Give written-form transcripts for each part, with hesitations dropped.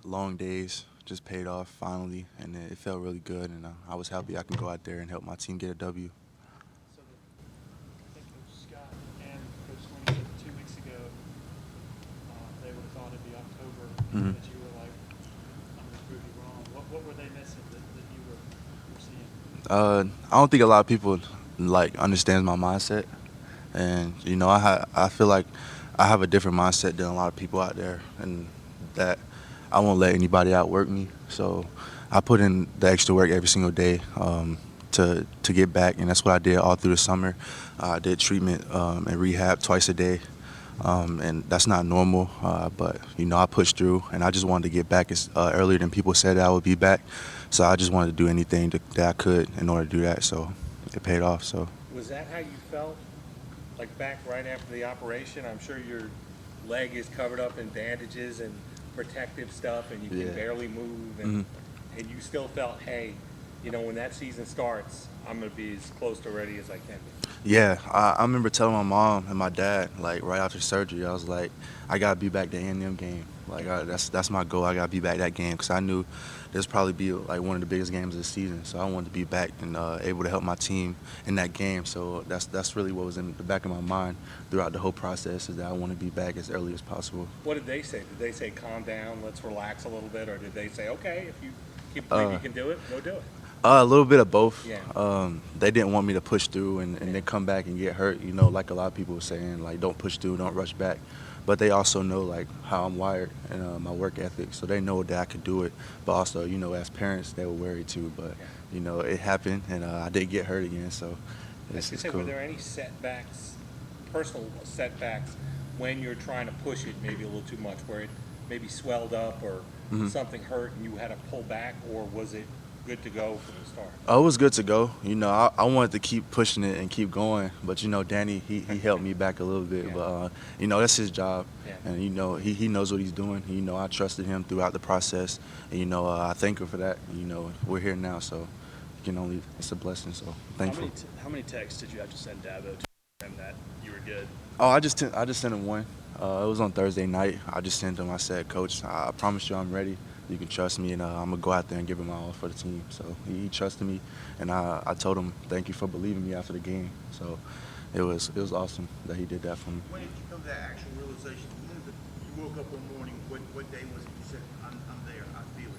long days just paid off finally, and it felt really good. And I was happy I can go out there and help my team get a W. So I think Coach Scott and Coach Sweeney said 2 weeks ago they would have thought it'd be October, Mhm. that you were like, I'm going to prove you wrong. What were they missing that you were seeing? I don't think a lot of people like understands my mindset, and I feel like I have a different mindset than a lot of people out there, and that I won't let anybody outwork me. So I put in the extra work every single day to get back, and that's what I did all through the summer. I did treatment and rehab twice a day, and that's not normal. But I pushed through, and I just wanted to get back earlier than people said I would be back. So I just wanted to do anything that I could in order to do that. So it paid off. So Was that how you felt, like back right after the operation? I'm sure your leg is covered up in bandages and protective stuff, and you can Yeah. barely move, and you still felt, hey, when that season starts, I'm going to be as close to ready as I can be. yeah, I remember telling my mom and my dad like right after surgery, I was like, I gotta be back to A&M game. Like that's my goal. I gotta be back that game because I knew this probably be like one of the biggest games of the season. So I wanted to be back and able to help my team in that game. So that's really what was in the back of my mind throughout the whole process is that I want to be back as early as possible. What did they say? Did they say, calm down, let's relax a little bit? Or did they say, okay, if you believe you can do it, go do it? A little bit of both. Yeah. They didn't want me to push through and then come back and get hurt. Like a lot of people were saying, like don't push through, don't rush back. But they also know like how I'm wired and my work ethic, so they know that I could do it. But also, as parents, they were worried too. But it happened, and I did get hurt again, so it's Were cool. there any setbacks, personal setbacks, when you're trying to push it maybe a little too much, where it maybe swelled up or something hurt and you had to pull back, or was it good to go from the start? Oh, it was good to go. I wanted to keep pushing it and keep going, but Danny, he helped me back a little bit. Yeah. But that's his job, Yeah. and he knows what he's doing. I trusted him throughout the process, and I thank him for that. We're here now, so it's a blessing. So thankful. How many texts did you have to send Dabo to him that you were good? Oh, I just sent him one. It was on Thursday night. I just sent him. I said, Coach, I promise you I'm ready. You can trust me, and I'm going to go out there and give him my all for the team. So he trusted me, and I told him thank you for believing me after the game. So it was awesome that he did that for me. When did you come to that actual realization? You woke up one morning, what day was it? You said, I'm there, I feel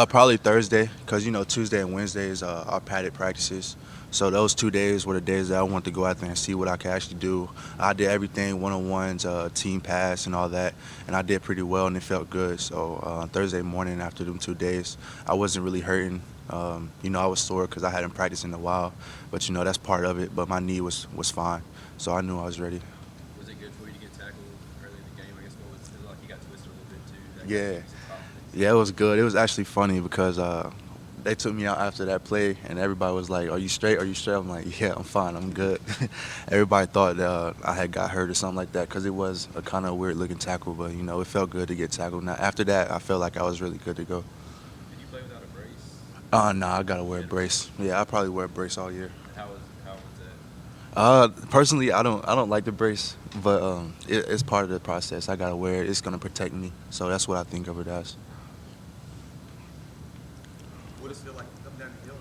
it. Probably Thursday, because Tuesday and Wednesday is our padded practices. So those 2 days were the days that I wanted to go out there and see what I could actually do. I did everything, one-on-ones, team pass and all that, and I did pretty well, and it felt good. So Thursday morning after them 2 days, I wasn't really hurting. I was sore because I hadn't practiced in a while, but that's part of it. But my knee was fine, so I knew I was ready. Was it good for you to get tackled early in the game? I guess what was it like? You got twisted a little bit too. That Yeah. gave you some confidence? Yeah, it was good. It was actually funny because they took me out after that play, and everybody was like, "Are you straight? Are you straight?" I'm like, "Yeah, I'm fine. I'm good." Everybody thought that I had got hurt or something like that because it was a kind of weird-looking tackle, but it felt good to get tackled. Now after that, I felt like I was really good to go. Did you play without a brace? No, I gotta wear a brace. Yeah, I probably wear a brace all year. How was that? Personally, I don't like the brace, but it's part of the process. I gotta wear it. It's gonna protect me, so that's what I think of it as. What does it feel like to come down the hill?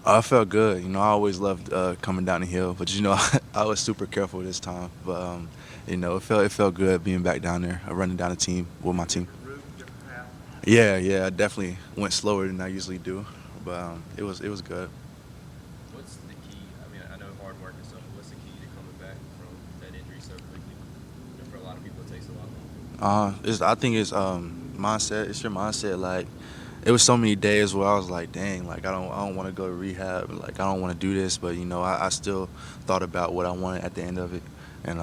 I felt good. I always loved coming down the hill, but I was super careful this time. But it felt good being back down there, running down the team with my team. Different route, different path. Yeah, I definitely went slower than I usually do, but it was good. What's the key? I mean, I know hard work and stuff, but what's the key to coming back from that injury so quickly? For a lot of people, it takes a lot longer. I think it's mindset. It's your mindset. Like, it was so many days where I was like, dang, like I don't want to go to rehab. Like I don't want to do this, but I still thought about what I wanted at the end of it, and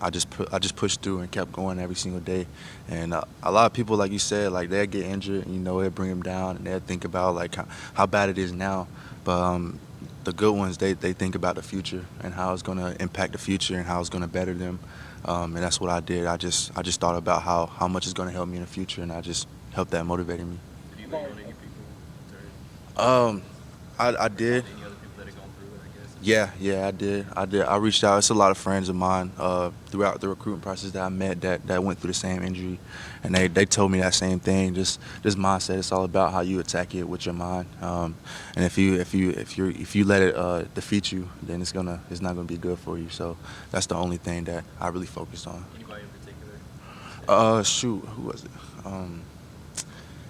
I just pushed through and kept going every single day. And a lot of people, like you said, like they'll get injured, it bring them down, and they'll think about like how bad it is now. But the good ones, they think about the future and how it's going to impact the future and how it's going to better them. And that's what I did. I just thought about how much it's going to help me in the future, and I just helped that motivated me. Did you lean on any people? I did. Any other people that have gone through it, I guess? Yeah, I did. I reached out. It's a lot of friends of mine throughout the recruiting process that I met that went through the same injury, and they told me that same thing. Just this mindset. It's all about how you attack it with your mind. And if you let it defeat you, then it's not gonna be good for you. So that's the only thing that I really focused on. Anybody in particular? Shoot, who was it? You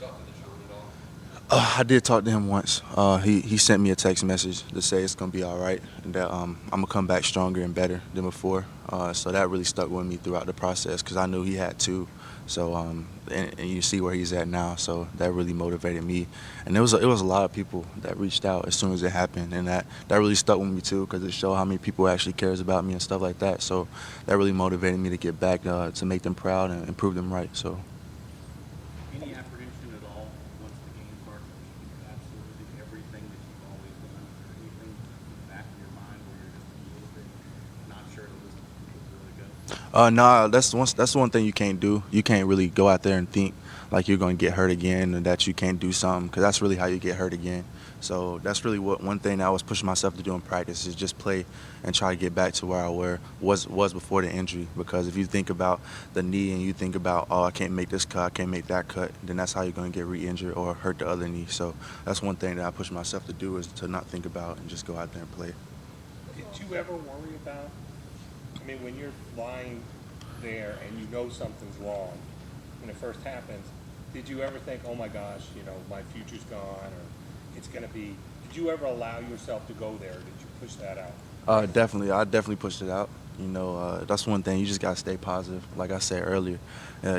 talked to Deshaun at all? I did talk to him once. He sent me a text message to say it's gonna be all right and that I'm gonna come back stronger and better than before. So that really stuck with me throughout the process because I knew he had to. So and you see where he's at now. So that really motivated me. And it was a lot of people that reached out as soon as it happened, and that really stuck with me too because it showed how many people actually cares about me and stuff like that. So that really motivated me to get back to make them proud and prove them right. So. Any apprehension at all once the game starts? You absolutely everything that you've always done, or anything in the back of your mind where you're just a little bit not sure that this will really go? Nah, that's one thing you can't do. You can't really go out there and think like you're going to get hurt again and that you can't do something because that's really how you get hurt again. So that's really one thing that I was pushing myself to do in practice is just play and try to get back to where I was before the injury. Because if you think about the knee and you think about, oh, I can't make this cut, I can't make that cut, then that's how you're going to get re-injured or hurt the other knee. So that's one thing that I push myself to do is to not think about and just go out there and play. Did you ever worry about, I mean, when you're lying there and you know something's wrong, when it first happens, did you ever think, oh my gosh, my future's gone, or it's going to be, did you ever allow yourself to go there? Did you push that out? Definitely. I definitely pushed it out. That's one thing. You just got to stay positive. Like I said earlier,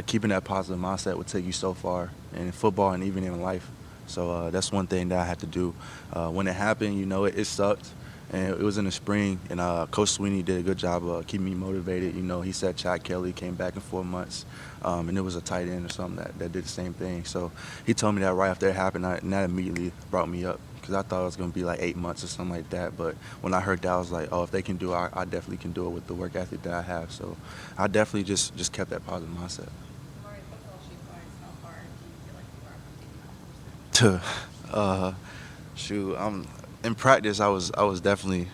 keeping that positive mindset would take you so far in football and even in life. So that's one thing that I had to do. When it happened, it sucked. And it was in the spring, and Coach Sweeney did a good job of keeping me motivated. He said Chad Kelly came back in 4 months, and it was a tight end or something that did the same thing. So he told me that right after it happened, and that immediately brought me up because I thought it was going to be like 8 months or something like that. But when I heard that, I was like, oh, if they can do it, I definitely can do it with the work ethic that I have. So I definitely just kept that positive mindset. Amari, football shoot-wise, how far do you feel like you are from taking that first step? Shoot, in practice, I was definitely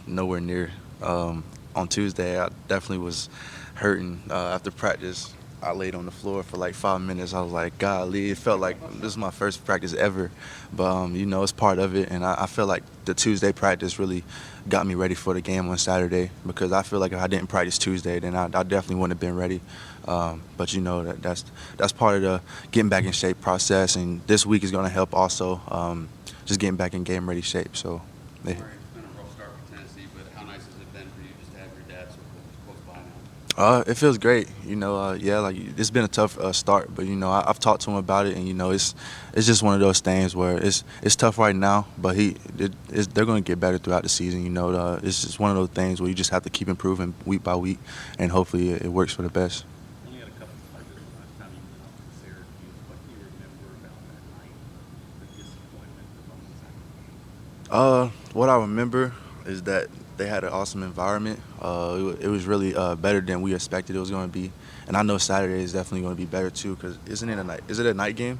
nowhere near. On Tuesday, I definitely was hurting. After practice, I laid on the floor for like 5 minutes. I was like, golly, it felt like this is my first practice ever. But, it's part of it. And I feel like the Tuesday practice really got me ready for the game on Saturday because I feel like if I didn't practice Tuesday, then I definitely wouldn't have been ready. But, that's part of the getting back in shape process. And this week is going to help also just getting back in game-ready shape. So, yeah. All right, it's been a rough start for Tennessee, but how nice has it been for you just to have your dad so close by now? It feels great. It's been a tough start, but I've talked to him about it, and it's just one of those things where it's tough right now, but they're going to get better throughout the season. It's just one of those things where you just have to keep improving week by week, and hopefully it works for the best. You only had a couple of players the last time you went up to Syracuse. What do you remember about that night, the disappointment, the moments after the game? What I remember is that they had an awesome environment. It was really better than we expected it was going to be, and I know Saturday is definitely going to be better too. Cause isn't it a night? Is it a night game?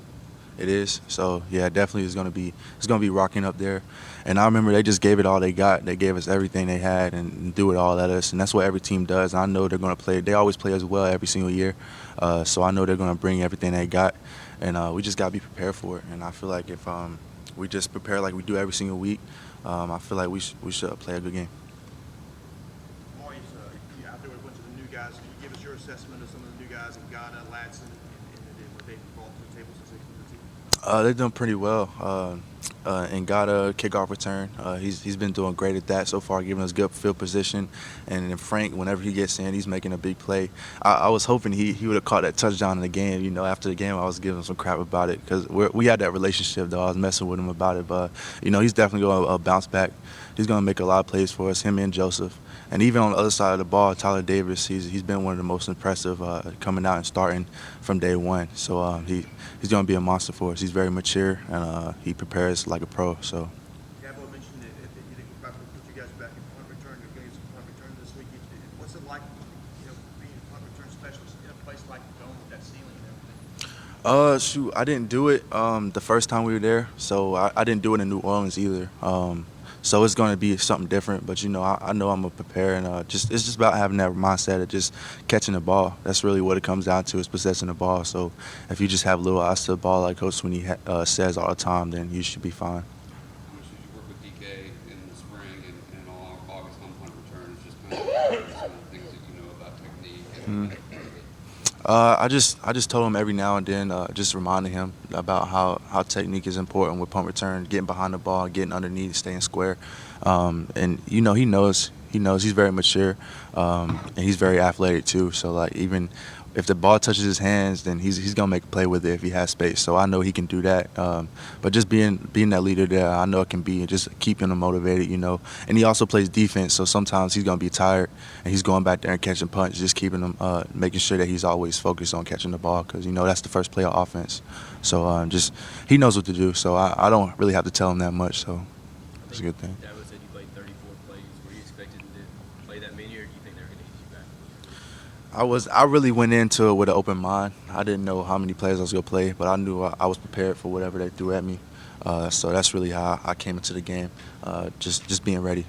It is. So yeah, definitely it's going to be rocking up there. And I remember they just gave it all they got. They gave us everything they had and threw it all at us. And that's what every team does. I know they're going to play. They always play as well every single year. So I know they're going to bring everything they got, and we just got to be prepared for it. And I feel like if we just prepare like we do every single week, I feel like we should play a good game. Amari, you're out there with a bunch of the new guys. Can you give us your assessment of some of the new guys, Ngata, Ladson, and what they've brought to the table since they came to the team? They've done pretty well. Ngata, kickoff return. He's been doing great at that so far, giving us good field position. And then Frank, whenever he gets in, he's making a big play. I was hoping he would have caught that touchdown in the game. After the game, I was giving him some crap about it because we had that relationship, though. I was messing with him about it. But, he's definitely going to bounce back. He's going to make a lot of plays for us, him and Joseph. And even on the other side of the ball, Tyler Davis, he's been one of the most impressive coming out and starting from day one. So he's going to be a monster for us. He's very mature, and he prepares like a pro. So. Dabo mentioned that you think about to put you guys back in punt return. You're getting some punt return this week. What's it like, being a punt return specialist in a place like the Dome with that ceiling and everything? Shoot, I didn't do it the first time we were there, so I didn't do it in New Orleans either. So it's going to be something different. But you know, I know I'm gonna prepare, and it's just about having that mindset of just catching the ball. That's really what it comes down to, is possessing the ball. So if you just have little eyes to the ball, like Coach Sweeney says all the time, then you should be fine. How much did you work with DK in the spring and all August on punt returns? Just kind of some of the things that you know about technique and I just told him every now and then, just reminding him about how technique is important with punt return, getting behind the ball, getting underneath, staying square. And you know, he knows he's very mature, and he's very athletic too. So like, even if the ball touches his hands, then he's gonna make a play with it if he has space. So I know he can do that. But just being that leader there, I know it can be just keeping him motivated, you know. And he also plays defense, so sometimes he's gonna be tired and he's going back there and catching punts, just keeping him, making sure that he's always focused on catching the ball, because you know that's the first play of offense. So just he knows what to do. So I don't really have to tell him that much. So it's a good thing. Dabo said you played 34 plays. Were you expected to play that many, or do you think they're going to ease you back? I really went into it with an open mind. I didn't know how many plays I was gonna play, but I knew I was prepared for whatever they threw at me. So that's really how I came into the game, just being ready.